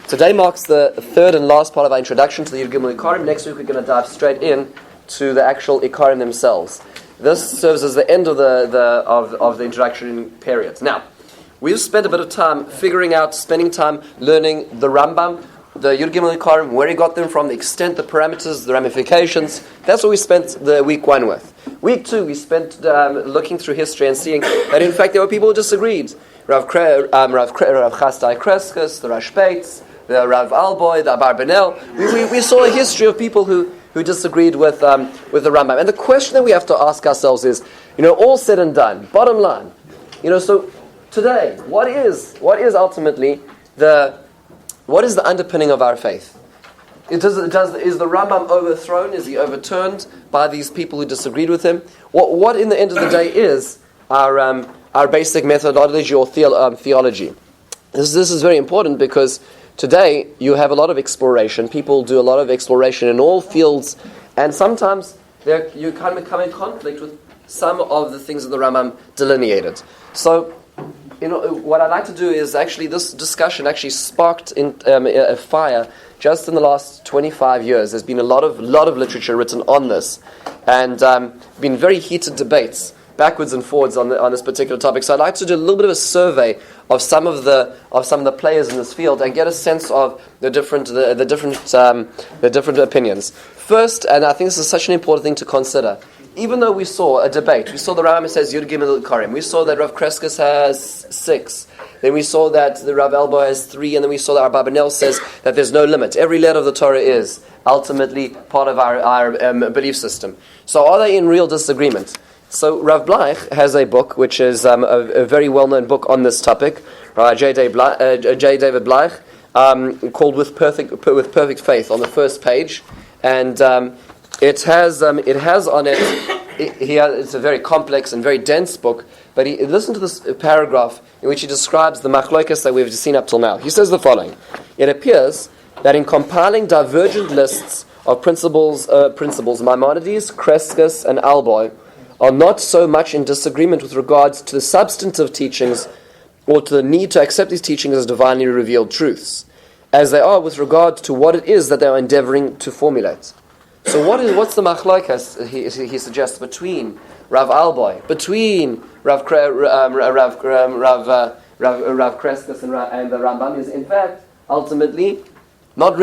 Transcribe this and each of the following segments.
Today marks the third and last part of our introduction to the Yud Gimel Ikarim. Next week we're going to dive straight in to the actual Ikarim themselves. This serves as the end of the introduction period. Now, we've spent a bit of time spending time learning the Rambam, the Yud Gimel Ikarim, where he got them from, the extent, the parameters, the ramifications. That's what we spent the week one with. Week two, we spent looking through history and seeing that in fact there were people who disagreed. Rav Chasdai Kreskes, the Rashbeitz, the Rav Alboy, the Abarbanel. We saw a history of people who disagreed with the Rambam. And the question that we have to ask ourselves is, all said and done, bottom line, so today, what is ultimately what is the underpinning of our faith? Is the Rambam overthrown? Is he overturned by these people who disagreed with him? What in the end of the day is our basic methodology or theology? This is very important because today you have a lot of exploration. People do a lot of exploration in all fields, and sometimes you kind of come in conflict with some of the things that the Rambam delineated. So, what I'd like to do is actually this discussion actually sparked a fire just in the last 25 years. There's been a lot of literature written on this, and been very heated debates backwards and forwards on this particular topic. So I'd like to do a little bit of a survey of some of the players in this field and get a sense of the different opinions. First, and I think this is such an important thing to consider. Even though we saw a debate, we saw the Rambam says Yud Gimel Ikarim, we saw that Rav Kreskes has 6, then we saw that the Rav Elbo has 3, and then we saw that Abarbanel says that there's no limit. Every letter of the Torah is ultimately part of our belief system. So are they in real disagreement? So Rav Bleich has a book which is a very well-known book on this topic, J. David Bleich, called With Perfect Faith on the first page, and it has on it. It's a very complex and very dense book, but listen to this paragraph in which he describes the machlokas that we've seen up till now. He says the following: it appears that in compiling divergent lists of principles, Maimonides, Kreskes, and Alboy are not so much in disagreement with regards to the substantive teachings or to the need to accept these teachings as divinely revealed truths, as they are with regard to what it is that they are endeavoring to formulate. So what's the machlokes he suggests between Rav Alboy, between Rav Kreskes and the Rambam is in fact ultimately not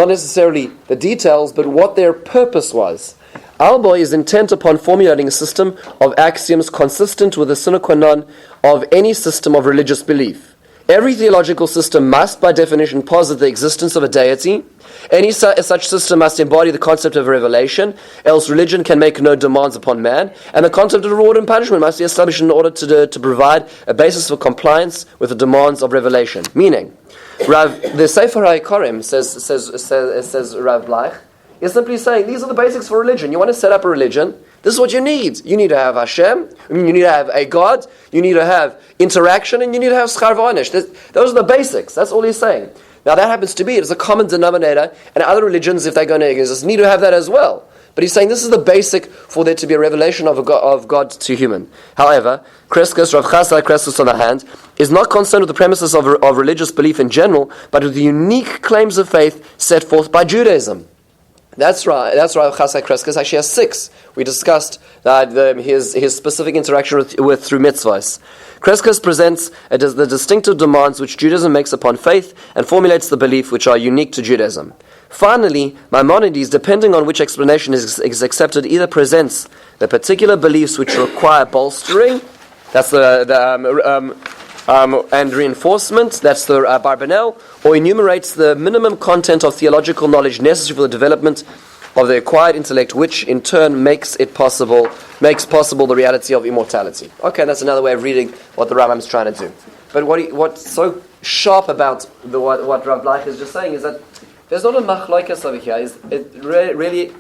necessarily the details, but what their purpose was. Alboy is intent upon formulating a system of axioms consistent with the sine qua non of any system of religious belief. Every theological system must, by definition, posit the existence of a deity. Any such system must embody the concept of revelation, else religion can make no demands upon man, and the concept of reward and punishment must be established in order to provide a basis for compliance with the demands of revelation. Meaning, the Sefer HaIkarim, says Rav Bleich, is simply saying, these are the basics for religion. You want to set up a religion, this is what you need. You need to have Hashem, you need to have a God, you need to have interaction, and you need to have schar v'onish. Those are the basics. That's all he's saying. Now that happens to be, it's a common denominator, and other religions, if they're going to exist, need to have that as well. But he's saying this is the basic for there to be a revelation of God to human. However, Rav Chasdai Kreskes on the hand, is not concerned with the premises of religious belief in general, but with the unique claims of faith set forth by Judaism. That's right. Rav Chasdai Kreskes actually has 6. We discussed his specific interaction with through mitzvahs. Kreskes presents the distinctive demands which Judaism makes upon faith and formulates the belief which are unique to Judaism. Finally, Maimonides, depending on which explanation is accepted, either presents the particular beliefs which require bolstering, that's and reinforcement, that's the Barbanel, or enumerates the minimum content of theological knowledge necessary for the development of the acquired intellect, which in turn makes possible the reality of immortality. Okay, that's another way of reading what the Rambam is trying to do. But what's so sharp about what Rav Bleich is just saying is that there's not a machlokas over here. Really,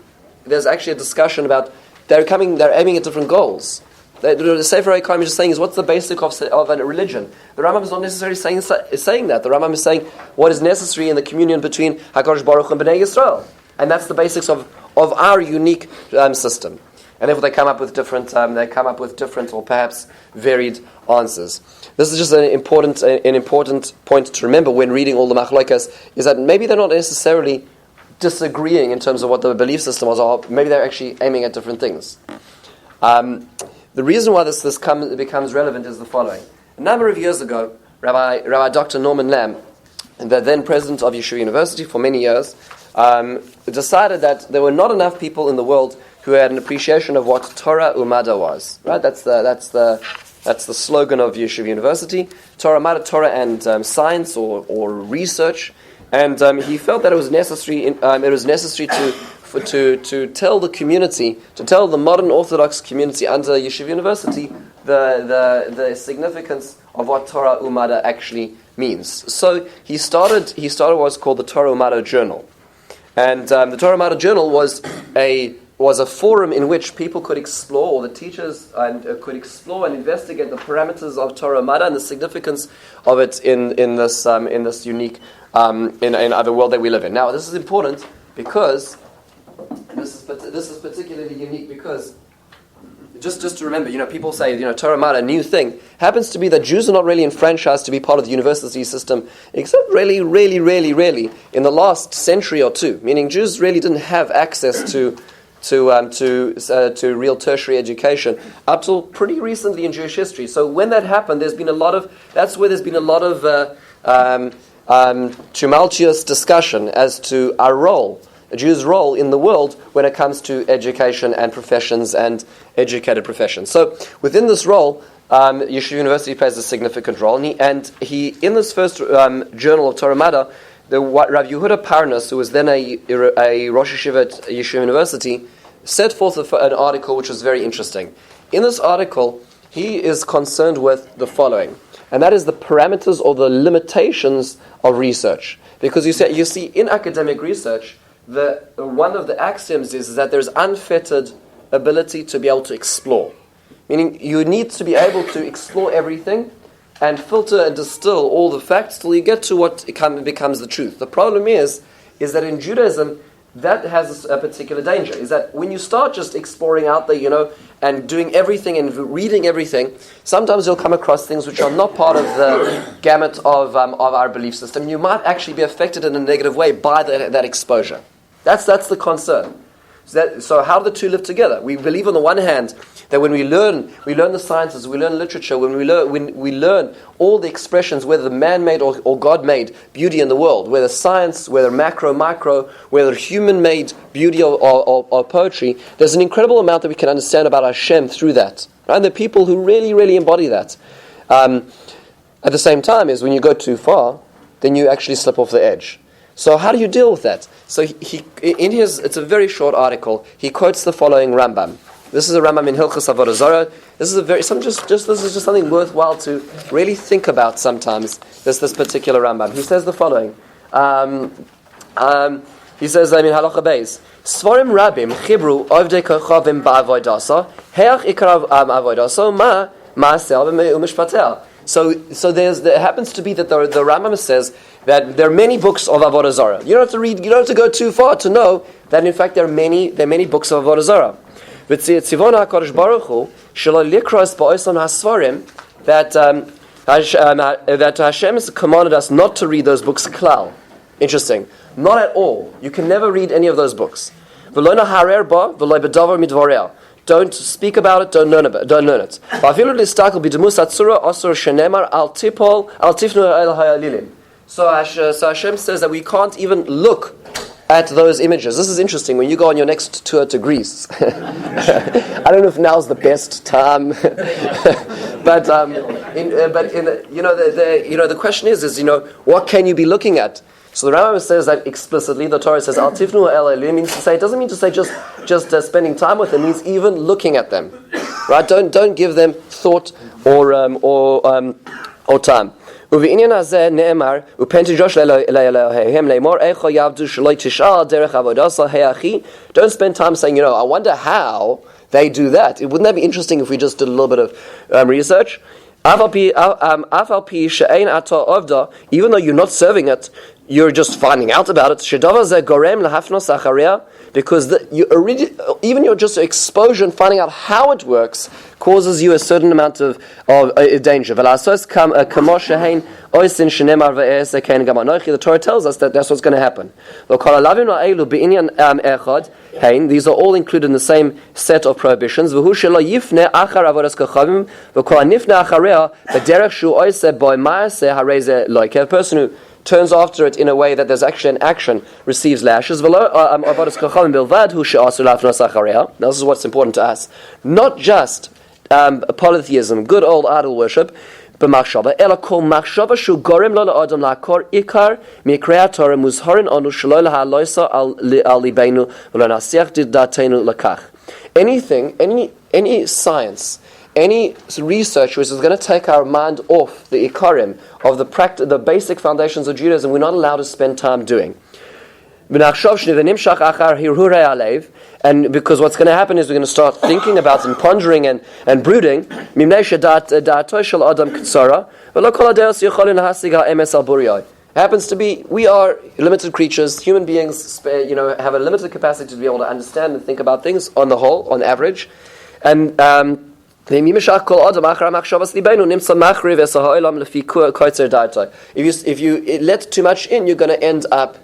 there's actually a discussion about they're aiming at different goals. The Sefer HaIkarim is just saying is what's the basic of a religion. The Rambam is not necessarily saying that. The Rambam is saying what is necessary in the communion between HaKadosh Baruch Hu and Bnei Yisrael, and that's the basics of our unique system. and therefore they come up with different or perhaps varied answers. This is just an important point to remember when reading all the machlokas, is that maybe they're not necessarily disagreeing in terms of what the belief system was, or maybe they're actually aiming at different things. The reason why this becomes relevant is the following. A number of years ago, Rabbi Dr. Norman Lamb, the then president of Yeshiva University for many years, decided that there were not enough people in the world who had an appreciation of what Torah Umada was. Right? That's the slogan of Yeshiva University: Torah Umada, Torah and science or research. And he felt that it was necessary. To tell the community, to tell the modern Orthodox community under Yeshiva University the significance of what Torah Umada actually means. So he started what's called the Torah Umada Journal, and the Torah Umada Journal was a forum in which people could explore, or the teachers could explore and investigate the parameters of Torah Umada and the significance of it in this unique in the world that we live in. Now, this is important because. This is particularly unique because, just to remember, people say, Torah Umada, a new thing. Happens to be that Jews are not really enfranchised to be part of the university system, except really in the last century or two. Meaning, Jews really didn't have access to real tertiary education up till pretty recently in Jewish history. So when that happened, there's been a lot of tumultuous discussion as to our role. A Jew's role in the world when it comes to education and professions and educated professions. So within this role, Yeshiva University plays a significant role. And he in this first journal of Torah Umada, Rav Yehuda Parnas, who was then a Rosh Yeshiva at Yeshiva University, set forth an article which was very interesting. In this article, he is concerned with the following, and that is the parameters or the limitations of research. Because you see, in academic research, one of the axioms is that there's unfettered ability to be able to explore. Meaning you need to be able to explore everything and filter and distill all the facts till you get to what becomes the truth. The problem is that in Judaism, that has a particular danger, is that when you start just exploring out there, and doing everything and reading everything, sometimes you'll come across things which are not part of the gamut of our belief system. You might actually be affected in a negative way by that exposure. That's the concern. So how do the two live together? We believe on the one hand that when we learn the sciences, we learn literature, when we learn all the expressions, whether man-made or God-made beauty in the world, whether science, whether macro, micro, whether human-made beauty or poetry, there's an incredible amount that we can understand about Hashem through that. Right? And the people who really, really embody that. At the same time, is when you go too far, then you actually slip off the edge. So how do you deal with that? So it's a very short article. He quotes the following Rambam. This is a Rambam in Hilchos Avodah Zarah. This is this is just something worthwhile to really think about sometimes. This particular Rambam. He says the following. He says, Halacha Beis, Svarim Rabim Chibru Ovdei Kochavim Ba'avoidasa Heach Ikar Avoidasa Ma Ma'asel U'Mishpatel. So there happens to be that the Rambam says that there are many books of Avodah Zarah. You don't have to go too far to know that in fact there are many books of Avodah Zarah. V'tzivona HaKadosh Baruch Hu shelo likros ba'oson hasvarim that Hashem has commanded us not to read those books klal. Interesting. Not at all. You can never read any of those books. V'lo naharer ba v'lo bedavar midvareh. Don't speak about it, don't learn it. So Hashem says that we can't even look at those images. This is interesting. When you go on your next tour to Greece, I don't know if now's the best time, but the question is what can you be looking at? So the Rambam says that explicitly. The Torah says al tifnu el elim, means to say, it doesn't mean to say just spending time with them. It means even looking at them, right? Don't give them thought or time. Uvi'inyan hazeh ne'emar upenti josh le'elohehem le'mor echo yavdu shloi tishal derech avodasa he'achi. Don't spend time saying, I wonder how they do that. Wouldn't that be interesting if we just did a little bit of research? Even though you're not serving it, you're just finding out about it. Because even your just exposure and finding out how it works causes you a certain amount of danger. The Torah tells us that that's what's going to happen. These are all included in the same set of prohibitions. A person who turns after it in a way that there's actually an action receives lashes. This is what's important to us. Not just polytheism, good old idol worship, but machshava. Ela kol machshava shu gorem lo la'adam la'akor ikar mi'krei Torah muzharin anu shelo lahaloisa al libeinu v'lo nasiach didatenu lakach. Anything, any science, any research which is going to take our mind off the ikarim of the basic foundations of Judaism, we're not allowed to spend time doing. And because what's going to happen is we're going to start thinking about and pondering and brooding. Happens to be, we are limited creatures, human beings, have a limited capacity to be able to understand and think about things on the whole, on average. And if you let too much in, you're going to end up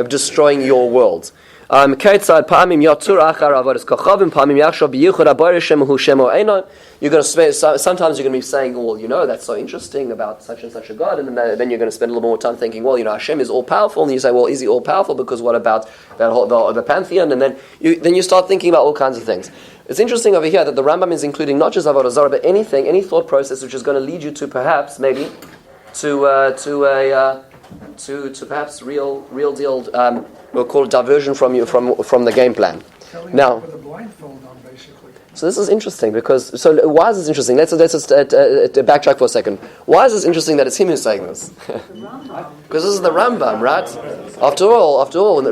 destroying your world. You're going to spend, sometimes you're going to be saying, well, that's so interesting about such and such a God, and then you're going to spend a little more time thinking, well, Hashem is all powerful, and you say, well, is he all powerful? Because what about the pantheon? And then you start thinking about all kinds of things. It's interesting over here that the Rambam is including not just Avodah Zarah, but any thought process which is going to lead you to perhaps maybe to perhaps real deal. We'll call it diversion from the game plan. Now, with a blindfold on, basically. So this is interesting because. So why is this interesting? Let's just backtrack for a second. Why is this interesting that it's him who's saying this? Because this is the Rambam, right? After all, the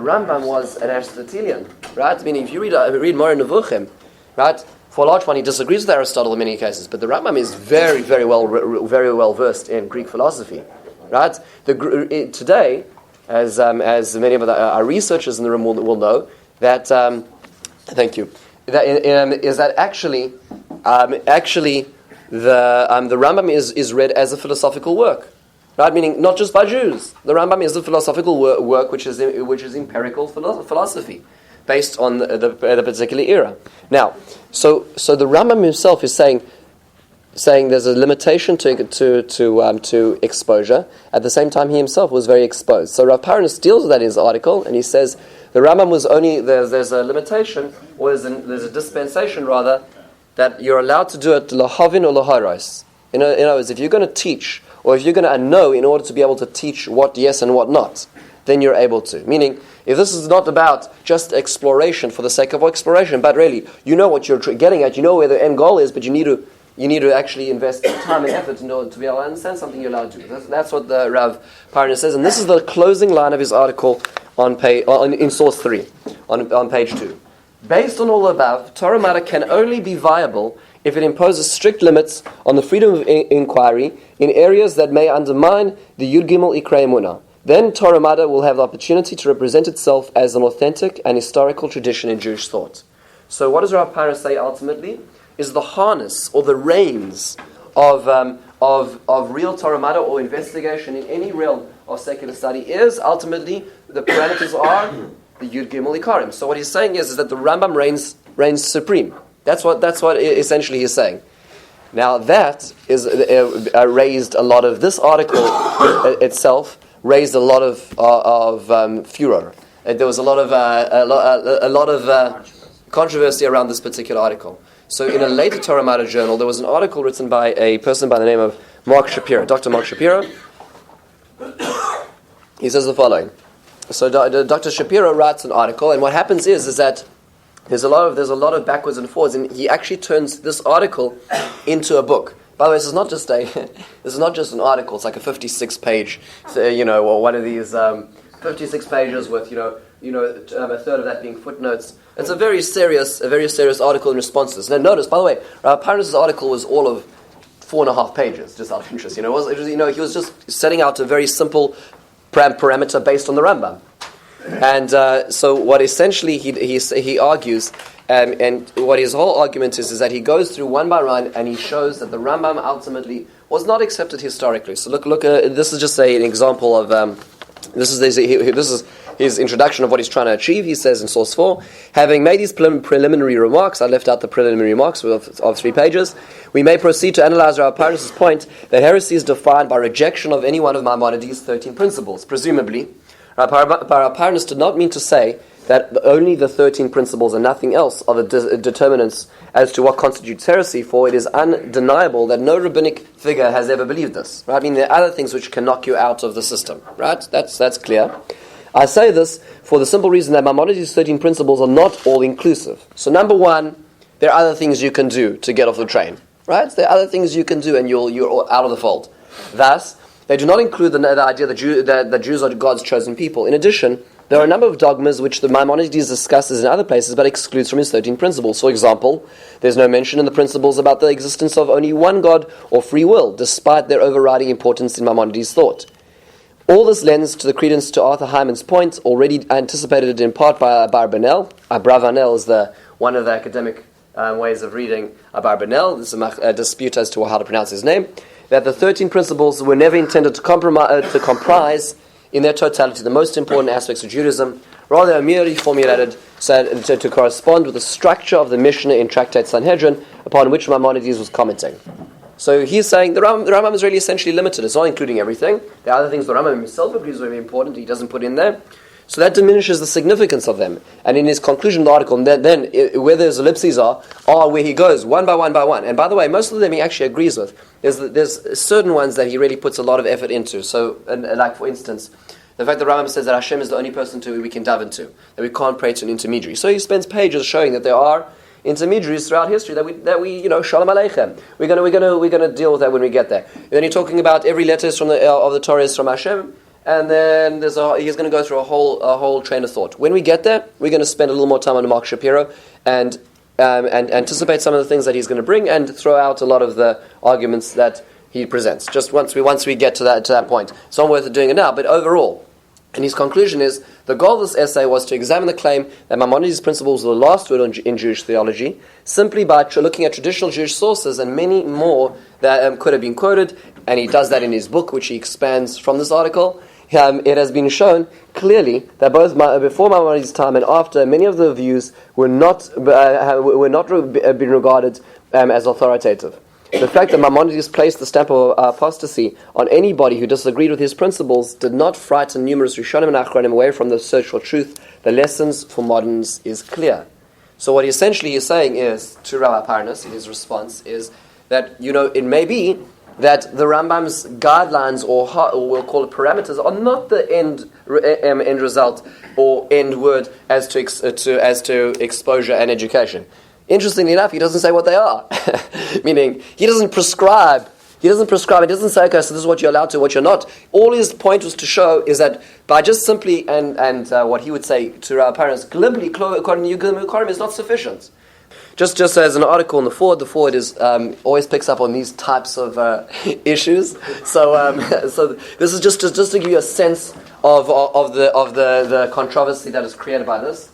Rambam was an Aristotelian, right? Meaning, if you read Moreh Nevuchim, right? For a large one, he disagrees with Aristotle in many cases, but the Rambam is very, very well versed in Greek philosophy, right? Today, as many of our researchers in the room will know, that thank you. That actually the Rambam is read as a philosophical work. Right, meaning not just by Jews. The Rambam is a philosophical work which is empirical philosophy, based on the particular era. Now, so the Rambam himself is saying there's a limitation to exposure. At the same time, he himself was very exposed. So Rav Parnas deals with that in his article, and he says the Rambam was only there's a limitation, or there's a dispensation rather, that you're allowed to do it lahavin or laharos. In other words, if you're going to teach, or if you're going to know in order to be able to teach what yes and what not, then you're able to. Meaning, if this is not about just exploration for the sake of exploration, but really, you know what you're getting at, you know where the end goal is, but you need to actually invest time and effort in order to be able to understand something you're allowed to do. That's what the Rav Parnas says, and this is the closing line of his article in source 3, on page 2. Based on all the above, Torah matter can only be viable if it imposes strict limits on the freedom of inquiry in areas that may undermine the Yud Gimel Ikrei Emunah. Then Torah Matter will have the opportunity to represent itself as an authentic and historical tradition in Jewish thought. So what does Rav Parnas say ultimately? Is the harness or the reins of real Torah Matter or investigation in any realm of secular study is ultimately, the parameters are the Yud Gimel Ikarim. So what he's saying is that the Rambam reigns supreme. That's what essentially he's saying. Now that is raised a lot of this article itself raised a lot of furor. There was a lot of controversy around this particular article. So in a later Torah Matter journal, there was an article written by a person by the name of Mark Shapiro, Dr. Mark Shapiro. He says the following. So Dr. Shapiro writes an article, and what happens is that there's a lot of backwards and forwards, and he actually turns this article into a book. By the way, this is not just an article. It's like a 56-page, or one of these 56 pages with a third of that being footnotes. It's a very serious article in response to this. Now, notice, by the way, Parnas' article was all of 4.5 pages, just out of interest. He was just setting out a very simple parameter based on the Rambam. And so what essentially he argues, and what his whole argument is that he goes through one by one and he shows that the Rambam ultimately was not accepted historically. So look, this is just an example of, this is his introduction of what he's trying to achieve. He says in source 4, having made these preliminary remarks, I left out the preliminary remarks of 3 pages, we may proceed to analyze Rav Parnas' point that heresy is defined by rejection of any one of Maimonides' 13 principles. Presumably, Rav Parnas did not mean to say that only the 13 principles and nothing else are the determinants as to what constitutes heresy, for it is undeniable that no rabbinic figure has ever believed this. Right? I mean, there are other things which can knock you out of the system. Right? That's clear. I say this for the simple reason that Maimonides' 13 principles are not all-inclusive. So number one, there are other things you can do to get off the train. Right? There are other things you can do and you're out of the fold. Thus, they do not include the idea that Jews are God's chosen people. In addition, there are a number of dogmas which the Maimonides discusses in other places but excludes from his 13 principles. For example, there's no mention in the principles about the existence of only one God or free will, despite their overriding importance in Maimonides' thought. All this lends to the credence to Arthur Hyman's point, already anticipated in part by Abarbanel. Abravanel is one of the academic ways of reading Abarbanel. There's a dispute as to how to pronounce his name. That the 13 principles were never intended to comprise in their totality the most important aspects of Judaism, rather are merely formulated to correspond with the structure of the Mishnah in Tractate Sanhedrin, upon which Maimonides was commenting. So he's saying the Rambam is really essentially limited. It's not including everything. There are other things the Rambam himself believes are very important, he doesn't put in there. So that diminishes the significance of them. And in his conclusion of the article, then where those ellipses are where he goes one by one by one. And by the way, most of them he actually agrees with. There's certain ones that he really puts a lot of effort into. So, like for instance, the fact that Rambam says that Hashem is the only person we can dive into, that we can't pray to an intermediary. So he spends pages showing that there are intermediaries throughout history that we Shalom Aleichem. We're gonna deal with that when we get there. And then he's talking about every letter of the Torah is from Hashem. And then he's going to go through a whole train of thought. When we get there, we're going to spend a little more time on Mark Shapiro and anticipate some of the things that he's going to bring and throw out a lot of the arguments that he presents. Just once we get to that point, it's not worth doing it now. But overall, and his conclusion is the goal of this essay was to examine the claim that Maimonides' principles were the last word in Jewish theology, simply by looking at traditional Jewish sources and many more that could have been quoted. And he does that in his book, which he expands from this article. It has been shown clearly that both before Maimonides' time and after, many of the views were not being regarded as authoritative. The fact that Maimonides placed the stamp of apostasy on anybody who disagreed with his principles did not frighten numerous Rishonim and Achronim away from the search for truth. The lessons for moderns is clear. So what he essentially is saying is, to Rabbi Parnas, in his response, is that, it may be that the Rambam's guidelines, or we'll call it parameters, are not the end result or end word as to exposure and education. Interestingly enough, he doesn't say what they are. Meaning, he doesn't prescribe. He doesn't say, okay, so this is what you're allowed to, what you're not. All his point was to show is that by just simply, and what he would say to our parents, glibly, according to Yugim Karim, is not sufficient. Just as an article in the forward is always picks up on these types of issues. So this is just to give you a sense of the controversy that is created by this.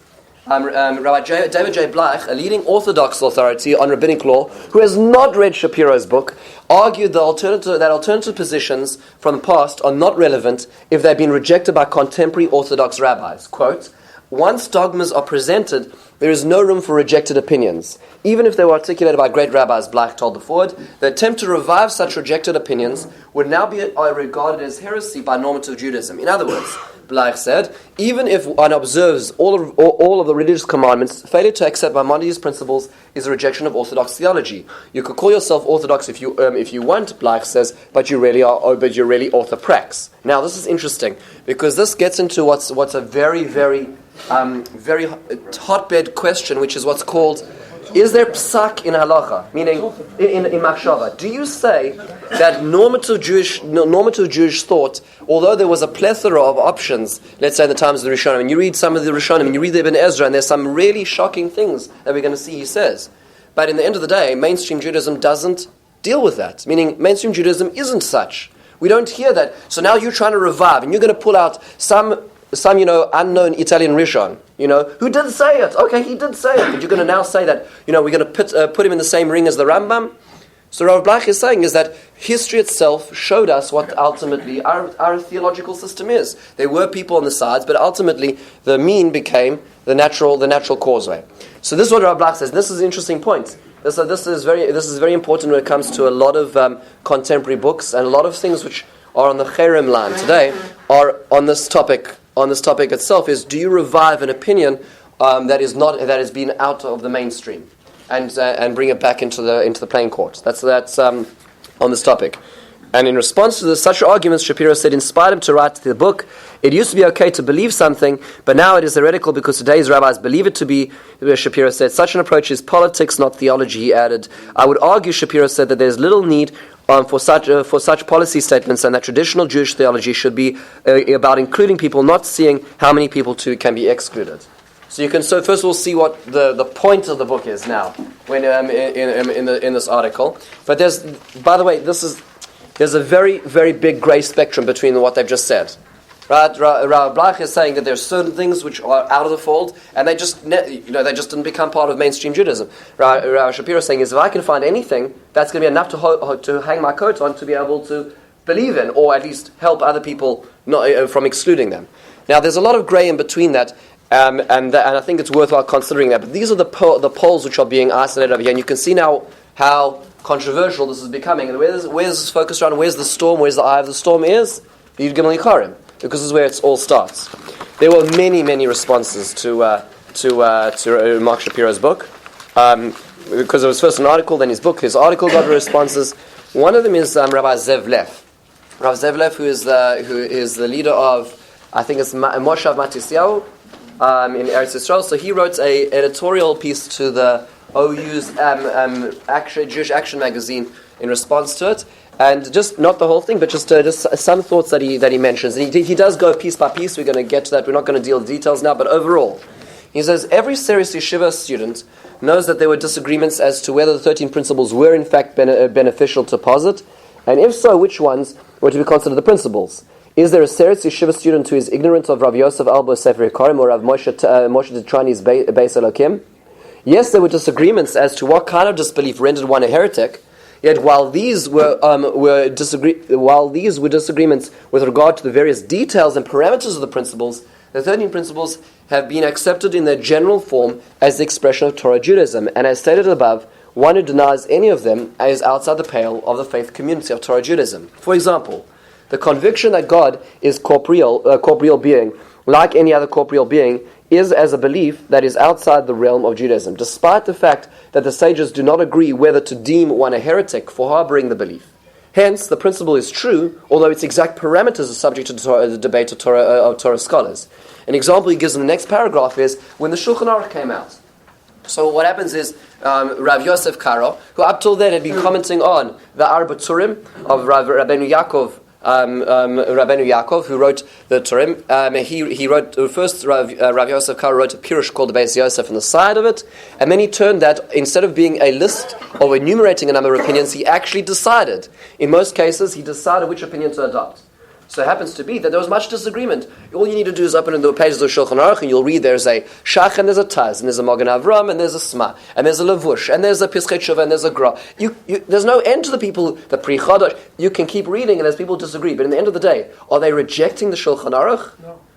Rabbi David J. Bleich, a leading Orthodox authority on rabbinic law, who has not read Shapiro's book, argued that alternative positions from the past are not relevant if they've been rejected by contemporary Orthodox rabbis. Quote, once dogmas are presented, there is no room for rejected opinions. Even if they were articulated by great rabbis, Bleich told the forward, the attempt to revive such rejected opinions would now be regarded as heresy by normative Judaism. In other words, Bleich said, even if one observes all of the religious commandments, failure to accept Maimonides' principles is a rejection of Orthodox theology. You could call yourself Orthodox if you want, Bleich says, but you really are orthoprax. Now, this is interesting because this gets into what's a very, very very hotbed question, which is what's called, is there psak in halacha? Meaning, in machshava. Do you say that normative Jewish thought, although there was a plethora of options, let's say in the times of the Rishonim, and you read some of the Rishonim, and you read the Ibn Ezra, and there's some really shocking things that we're going to see he says. But in the end of the day, mainstream Judaism doesn't deal with that. Meaning, mainstream Judaism isn't such. We don't hear that. So now you're trying to revive, and you're going to pull out some unknown Italian Rishon, who did say it. Okay, he did say it, but you're going to now say that, we're going to put him in the same ring as the Rambam. So Rav Blach is saying is that history itself showed us what ultimately our theological system is. There were people on the sides, but ultimately the mean became the natural causeway. So this is what Rav Blach says. This is an interesting point. This is very important when it comes to a lot of contemporary books, and a lot of things which are on the cherem line today are on this topic. On this topic itself is: do you revive an opinion that has been out of the mainstream, and bring it back into the playing court? That's on this topic. And in response to such arguments, Shapiro said, inspired him to write the book. It used to be okay to believe something, but now it is heretical because today's rabbis believe it to be. Shapiro said, such an approach is politics, not theology. He added, I would argue, Shapiro said, that there's little need for such policy statements, and that traditional Jewish theology should be about including people, not seeing how many people too can be excluded. So you can first of all see what the point of the book is now when in this article. But by the way, there's a very, very big grey spectrum between what they've just said. Right? Rav Blach is saying that there's certain things which are out of the fold, and they just didn't become part of mainstream Judaism. Rav Shapiro is saying is if I can find anything that's going to be enough to hang my coat on to be able to believe in, or at least help other people from excluding them. Now there's a lot of grey in between that. And I think it's worthwhile considering that. But these are the poles which are being isolated over here, and you can see now how controversial this is becoming. And where's this focused around? Where's the storm? Where's the eye of the storm? Is the Yud Gimel Yikarim, because this is where it all starts. There were many, many responses to Mark Shapiro's book, because it was first an article, then his book. His article got responses. One of them is Rabbi Zev Lev. Rabbi Zev Lev, who is the leader of, I think it's Moshav Matisyahu, in Eretz Yisrael. So he wrote an editorial piece to the OU's Jewish Action magazine in response to it, and just not the whole thing, but just some thoughts that he mentions. And he does go piece by piece. We're going to get to that. We're not going to deal with details now, but overall, he says every serious yeshiva student knows that there were disagreements as to whether the 13 principles were in fact beneficial to posit, and if so, which ones were to be considered the principles. Is there a serious yeshiva student who is ignorant of Rav Yosef Albo's Sefer Yikarim or Rav Moshe Tetrani's Beis Elokim? Yes, there were disagreements as to what kind of disbelief rendered one a heretic. Yet, while these were disagreements with regard to the various details and parameters of the principles, the 13 principles have been accepted in their general form as the expression of Torah Judaism. And as stated above, one who denies any of them is outside the pale of the faith community of Torah Judaism. For example, the conviction that God is corporeal being, like any other corporeal being, is as a belief that is outside the realm of Judaism, despite the fact that the sages do not agree whether to deem one a heretic for harboring the belief. Hence, the principle is true, although its exact parameters are subject to the debate of Torah scholars. An example he gives in the next paragraph is when the Shulchan Aruch came out. So what happens is Rav Yosef Karo, who up till then had been commenting on the Arba Turim of Rabbeinu Yaakov, who wrote the Turim, he wrote first. Rav Yosef Karo wrote a pirush called the Beis Yosef on the side of it, and then he turned that, instead of being a list or enumerating a number of opinions, he actually decided. In most cases, he decided which opinion to adopt. So it happens to be that there was much disagreement. All you need to do is open the pages of Shulchan Aruch, and you'll read there's a Shach, and there's a Taz, and there's a Magen Avram, and there's a Sma, and there's a Levush, and there's a Pischei Tshuva, and there's a Gra. There's no end to the people, the Pri Chodosh. You can keep reading, and as people disagree, but in the end of the day, are they rejecting the Shulchan Aruch?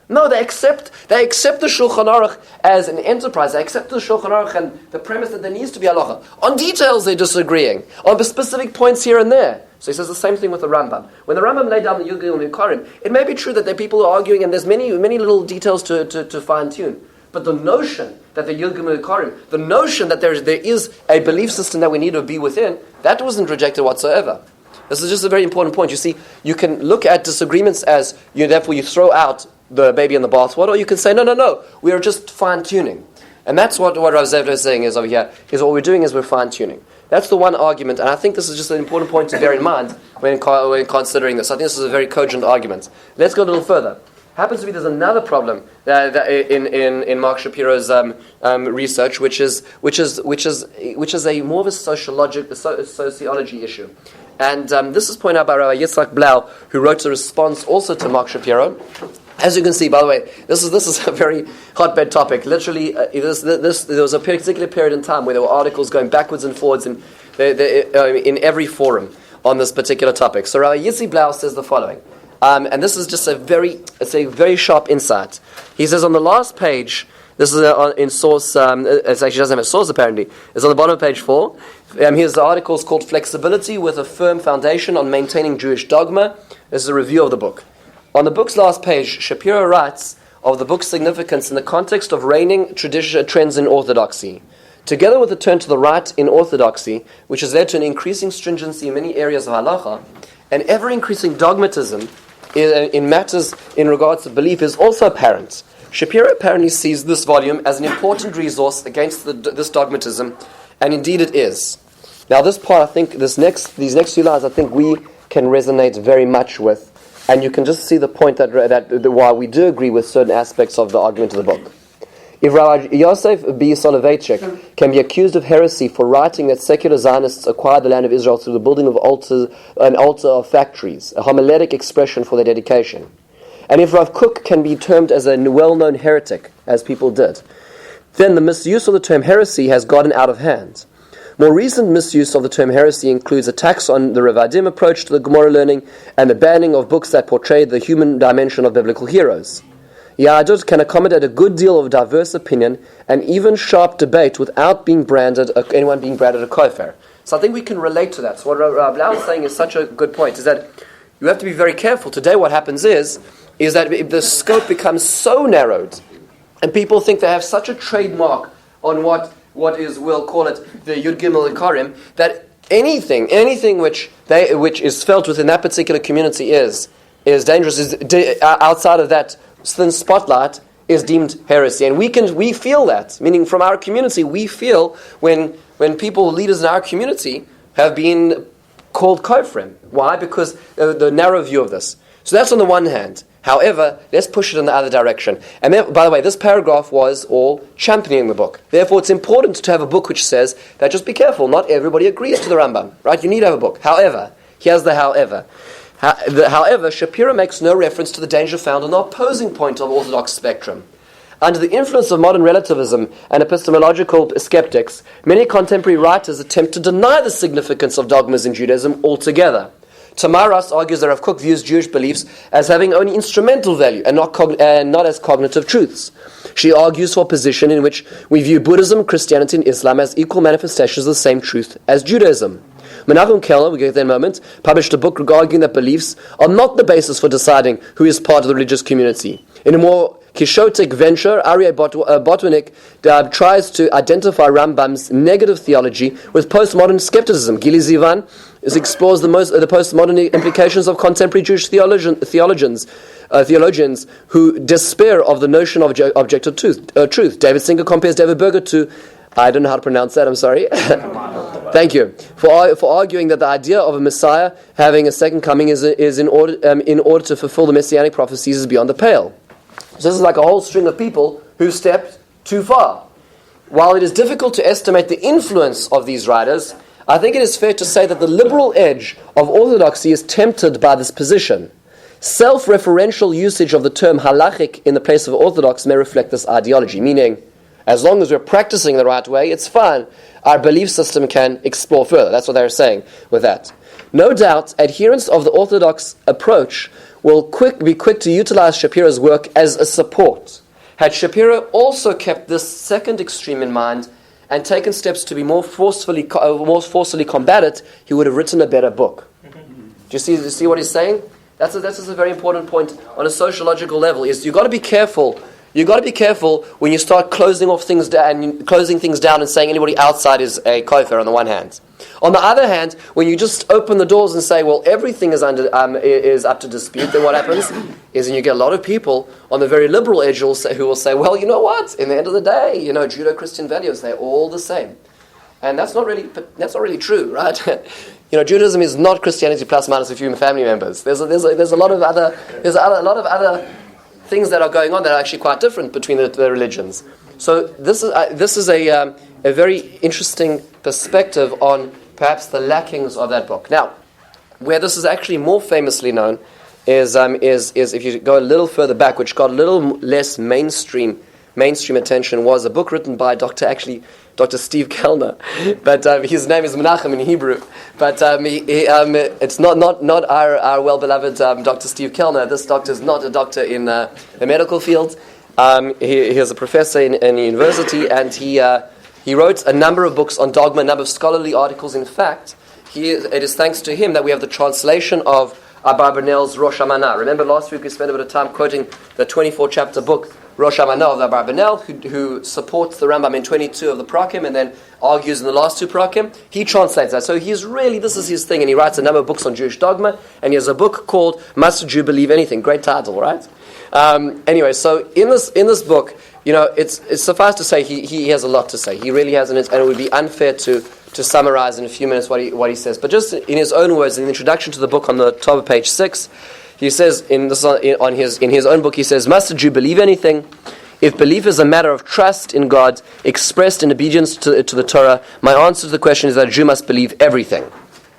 No, they accept the Shulchan Aruch as an enterprise. They accept the Shulchan Aruch and the premise that there needs to be halacha. On details, they're disagreeing. On the specific points here and there. So he says the same thing with the Rambam. When the Rambam laid down the Yud Gimel Yikarim, it may be true that there are people who are arguing, and there's many little details to fine tune. But the notion that the Yud Gimel Yikarim, the notion that there is a belief system that we need to be within, that wasn't rejected whatsoever. This is just a very important point. You see, you can look at disagreements as therefore you throw out the baby in the bathwater, or you can say no, we are just fine tuning. And that's what Rav Zev is saying is over here, is what we're doing is we're fine tuning. That's the one argument, and I think this is just an important point to bear in mind when considering this. I think this is a very cogent argument. Let's go a little further. happens to be there's another problem that in Mark Shapiro's research, which is a more of a sociology issue, and this is pointed out by Rabbi Yitzhak Blau, who wrote a response also to Mark Shapiro. As you can see, by the way, this is a very hotbed topic. Literally, there was a particular period in time where there were articles going backwards and forwards in every forum on this particular topic. So Rabbi Yitzhak Blau says the following, and this is just a very sharp insight. He says on the last page, this is in source. It actually doesn't have a source apparently. It's on the bottom of page 4. Here's the article. It's called "Flexibility with a Firm Foundation on Maintaining Jewish Dogma." This is a review of the book. On the book's last page, Shapiro writes of the book's significance in the context of reigning trends in orthodoxy. Together with the turn to the right in orthodoxy, which has led to an increasing stringency in many areas of halacha, and ever-increasing dogmatism in matters in regards to belief is also apparent. Shapiro apparently sees this volume as an important resource against this dogmatism, and indeed it is. Now this part, I think, these next few lines, I think we can resonate very much with. And you can just see the point that why we do agree with certain aspects of the argument of the book. If Rabbi Yosef B. Soloveitchik can be accused of heresy for writing that secular Zionists acquired the land of Israel through the building of an altar of factories, a homiletic expression for their dedication, and if Rav Kook can be termed as a well-known heretic, as people did, then the misuse of the term heresy has gotten out of hand. More recent misuse of the term heresy includes attacks on the Revadim approach to the Gemara learning and the banning of books that portray the human dimension of biblical heroes. Yahadut can accommodate a good deal of diverse opinion and even sharp debate without anyone being branded a kofar. So I think we can relate to that. So what Rav Blau is saying is such a good point, is that you have to be very careful. Today what happens is that the scope becomes so narrowed and people think they have such a trademark on what is, we'll call it the Yud Gimel Ikarim, that anything which is felt within that particular community is dangerous, outside of that thin spotlight, is deemed heresy. And we feel that, meaning from our community, we feel when people, leaders in our community, have been called kofrim. Why? Because the narrow view of this. So that's on the one hand. However, let's push it in the other direction. And then, by the way, this paragraph was all championing the book. Therefore, it's important to have a book which says that just be careful, not everybody agrees to the Rambam. Right? You need to have a book. However, here's the however. However, Shapiro makes no reference to the danger found on the opposing point of Orthodox spectrum. Under the influence of modern relativism and epistemological skeptics, many contemporary writers attempt to deny the significance of dogmas in Judaism altogether. Tamaras argues that Rav Kook views Jewish beliefs as having only instrumental value and not as cognitive truths. She argues for a position in which we view Buddhism, Christianity, and Islam as equal manifestations of the same truth as Judaism. Menachem Keller, we get there in a moment, published a book arguing that beliefs are not the basis for deciding who is part of the religious community. In a more Quixotic venture, Aryeh Botwinick tries to identify Rambam's negative theology with postmodern skepticism. Gili Zivan explores the postmodern implications of contemporary Jewish theologians who despair of the notion of objective truth. David Singer compares David Berger to, I don't know how to pronounce that, I'm sorry. Thank you. For arguing that the idea of a Messiah having a second coming is in order to fulfill the messianic prophecies is beyond the pale. So this is like a whole string of people who stepped too far. While it is difficult to estimate the influence of these writers, I think it is fair to say that the liberal edge of orthodoxy is tempted by this position. Self-referential usage of the term halachic in the place of orthodox may reflect this ideology, meaning, as long as we're practicing the right way, it's fine. Our belief system can explore further. That's what they're saying with that. No doubt, adherents of the orthodox approach will be quick to utilize Shapiro's work as a support. Had Shapiro also kept this second extreme in mind and taken steps to be more forcefully combat it, he would have written a better book. Do you see what he's saying? That's a very important point on a sociological level. Is you've got to be careful. You've got to be careful when you start closing things down and saying anybody outside is a kofar on the one hand. On the other hand, when you just open the doors and say, well, everything is up to dispute, then what happens is you get a lot of people on the very liberal edge who will say, well, you know what? In the end of the day, Judeo-Christian values, they're all the same. And that's not really true, right? Judaism is not Christianity plus minus a few family members. There's a lot of other things that are going on that are actually quite different between the religions. So this is a very interesting perspective on perhaps the lackings of that book. Now, where this is actually more famously known is if you go a little further back, which got a little less mainstream attention, was a book written by Dr. Steve Kellner, but his name is Menachem in Hebrew. But it's not our well-beloved Dr. Steve Kellner. This doctor is not a doctor in the medical field. He is a professor in a university, and he wrote a number of books on dogma, a number of scholarly articles. In fact, it is thanks to him that we have the translation of Abarbanel's Rosh Hashanah. Remember last week we spent a bit of time quoting the 24-chapter book Rosh Hashanah of Abarbanel, who supports the Rambam in 22 of the Prakim and then argues in the last two Prakim. He translates that. So this is his thing, and he writes a number of books on Jewish dogma, and he has a book called Must a Jew Believe Anything? Great title, right? Anyway, so in this book, it's suffice to say he has a lot to say. He really has, and it would be unfair to summarize in a few minutes what he says. But just in his own words, in the introduction to the book on the top of page 6, he says in his own book, he says, "Must a Jew believe anything? If belief is a matter of trust in God expressed in obedience to the Torah, my answer to the question is that a Jew must believe everything."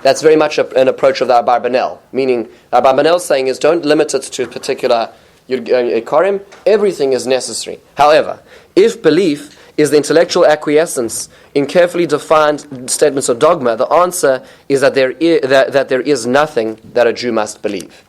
That's very much an approach of the Abarbanel, meaning Abarbanel's saying is don't limit it to a particular Ikarim. Everything is necessary. However, if belief is the intellectual acquiescence in carefully defined statements of dogma, the answer is that there is nothing that a Jew must believe.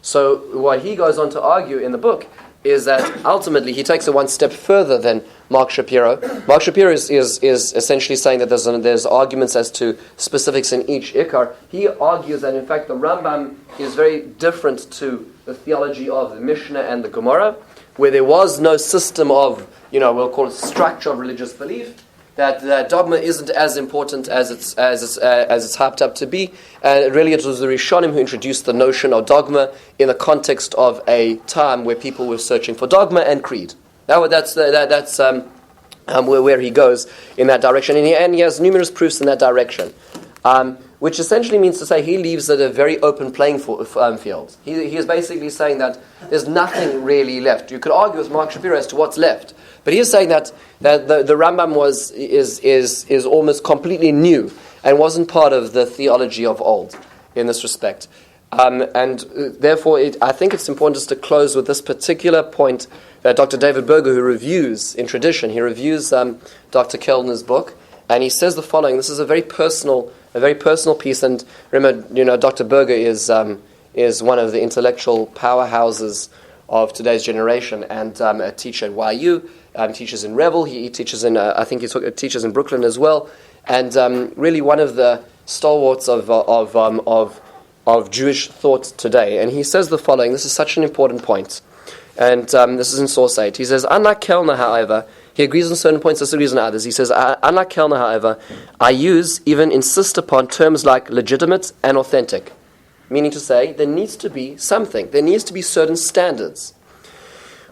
So what he goes on to argue in the book is that ultimately he takes it one step further than Mark Shapiro. Mark Shapiro is essentially saying that there's arguments as to specifics in each Ikar. He argues that in fact the Rambam is very different to the theology of the Mishnah and the Gemara, where there was no system of, we'll call it structure of religious belief, that dogma isn't as important as it's hyped up to be, and really it was the Rishonim who introduced the notion of dogma in the context of a time where people were searching for dogma and creed. That's where he goes in that direction, and he has numerous proofs in that direction, which essentially means to say he leaves it a very open playing field. He is basically saying that there's nothing really left. You could argue with Mark Shapiro as to what's left, but he is saying that the Rambam is almost completely new and wasn't part of the theology of old in this respect. And therefore, I think it's important just to close with this particular point that Dr. David Berger, who reviews, in tradition, he reviews Dr. Kellner's book, and he says the following. This is a very personal piece, and remember, Dr. Berger is one of the intellectual powerhouses of today's generation, and a teacher at YU, teaches in Revel, he teaches in, I think he teaches in Brooklyn as well, and really one of the stalwarts of Jewish thought today. And he says the following. This is such an important point, and this is in source 8. He says, unlike Kellner, however, he agrees on certain points, disagrees on others. He says, unlike Kellner, however, I even insist upon terms like legitimate and authentic, meaning to say there needs to be something. There needs to be certain standards.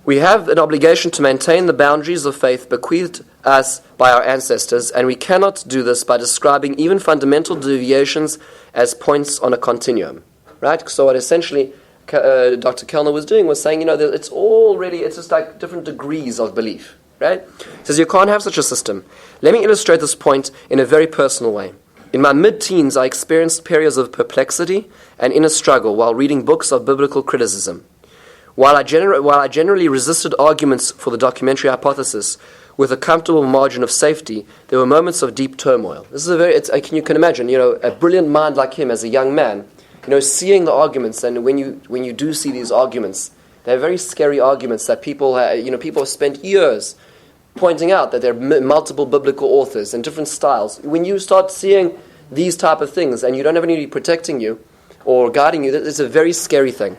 We have an obligation to maintain the boundaries of faith bequeathed us by our ancestors, and we cannot do this by describing even fundamental deviations as points on a continuum. Right? So what essentially Dr. Kellner was doing was saying, that it's just like different degrees of belief. Right? He says you can't have such a system. Let me illustrate this point in a very personal way. In my mid-teens, I experienced periods of perplexity and inner struggle while reading books of biblical criticism. While I generally resisted arguments for the documentary hypothesis with a comfortable margin of safety, there were moments of deep turmoil. This is you can imagine, a brilliant mind like him as a young man, seeing the arguments, and when you do see these arguments, they're very scary arguments that people have spent years pointing out that there are multiple biblical authors and different styles. When you start seeing these type of things and you don't have anybody protecting you or guiding you, it's a very scary thing.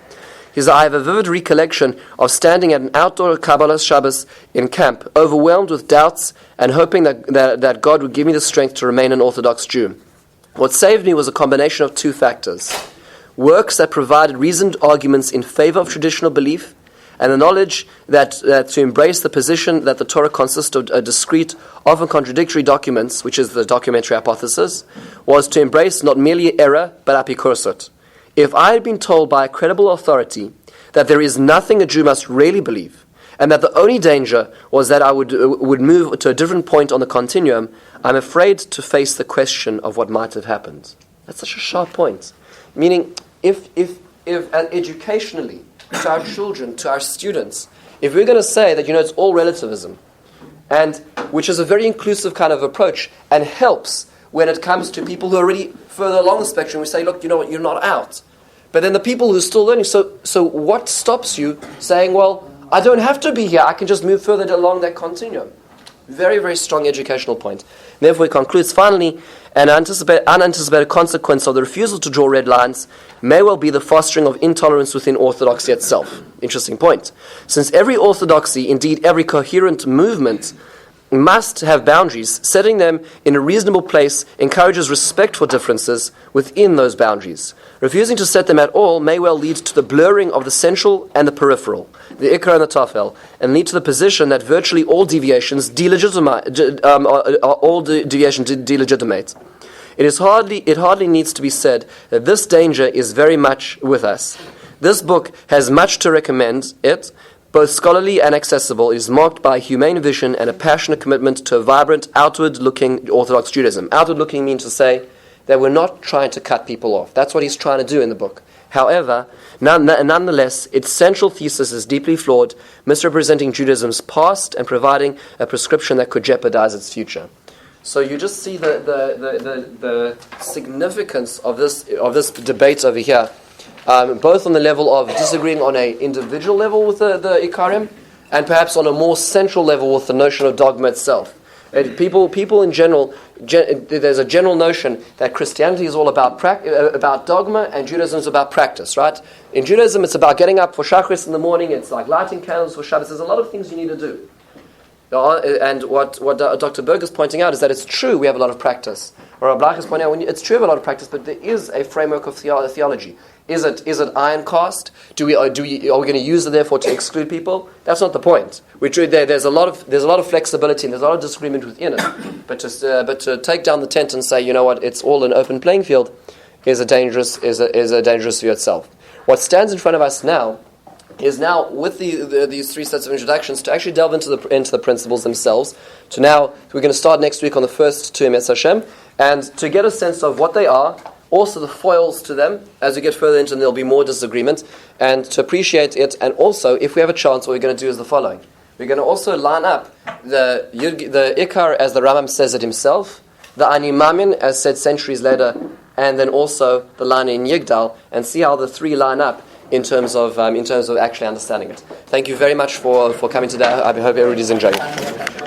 He says, I have a vivid recollection of standing at an outdoor Kabbalah Shabbos in camp, overwhelmed with doubts and hoping that God would give me the strength to remain an Orthodox Jew. What saved me was a combination of two factors: works that provided reasoned arguments in favor of traditional belief, and the knowledge that to embrace the position that the Torah consists of discrete, often contradictory documents, which is the documentary hypothesis, was to embrace not merely error, but apikursut. If I had been told by a credible authority that there is nothing a Jew must really believe, and that the only danger was that I would move to a different point on the continuum, I'm afraid to face the question of what might have happened. That's such a sharp point. Meaning, if and educationally, to our children, to our students, if we're going to say that, it's all relativism, and which is a very inclusive kind of approach, and helps when it comes to people who are already further along the spectrum, we say, look, you know what, you're not out. But then the people who are still learning, so what stops you saying, well, I don't have to be here, I can just move further along that continuum? Very, very strong educational point. Therefore, he concludes, finally, an unanticipated consequence of the refusal to draw red lines may well be the fostering of intolerance within orthodoxy itself. Interesting point. Since every orthodoxy, indeed every coherent movement, must have boundaries, setting them in a reasonable place encourages respect for differences within those boundaries. Refusing to set them at all may well lead to the blurring of the central and the peripheral, the ikar and the tafel, and lead to the position that virtually all deviations delegitimate. It hardly needs to be said that this danger is very much with us. This book has much to recommend it. Both scholarly and accessible, is marked by humane vision and a passionate commitment to a vibrant, outward-looking Orthodox Judaism. Outward-looking means to say that we're not trying to cut people off. That's what he's trying to do in the book. However, nonetheless, its central thesis is deeply flawed, misrepresenting Judaism's past and providing a prescription that could jeopardize its future. So you just see the significance of this debate over here. Both on the level of disagreeing on an individual level with the Ikarim, and perhaps on a more central level with the notion of dogma itself. People in general, there's a general notion that Christianity is all about dogma, and Judaism is about practice, right? In Judaism, it's about getting up for Shacharis in the morning, it's like lighting candles for Shabbos. There's a lot of things you need to do. And what Dr. Berg is pointing out is that it's true we have a lot of practice. Or Ablach is pointing out it's true we have a lot of practice, but there is a framework of theology. Is it iron cast? Are we going to use it therefore to exclude people? That's not the point. There's a lot of flexibility and there's a lot of disagreement within it. But to take down the tent and say, you know what, it's all an open playing field, is a dangerous view itself. What stands in front of us now is with these three sets of introductions to actually delve into the principles themselves. We're going to start next week on the first two Emes Hashem, and to get a sense of what they are, also the foils to them. As we get further into them, there'll be more disagreement, and to appreciate it. And also, if we have a chance, what we're going to do is the following: we're going to also line up the Ikar as the Rambam says it himself, the Ani Mamin as said centuries later, and then also the line in Yigdal, and see how the three line up in terms of actually understanding it. Thank you very much for coming today. I hope everybody's enjoying it.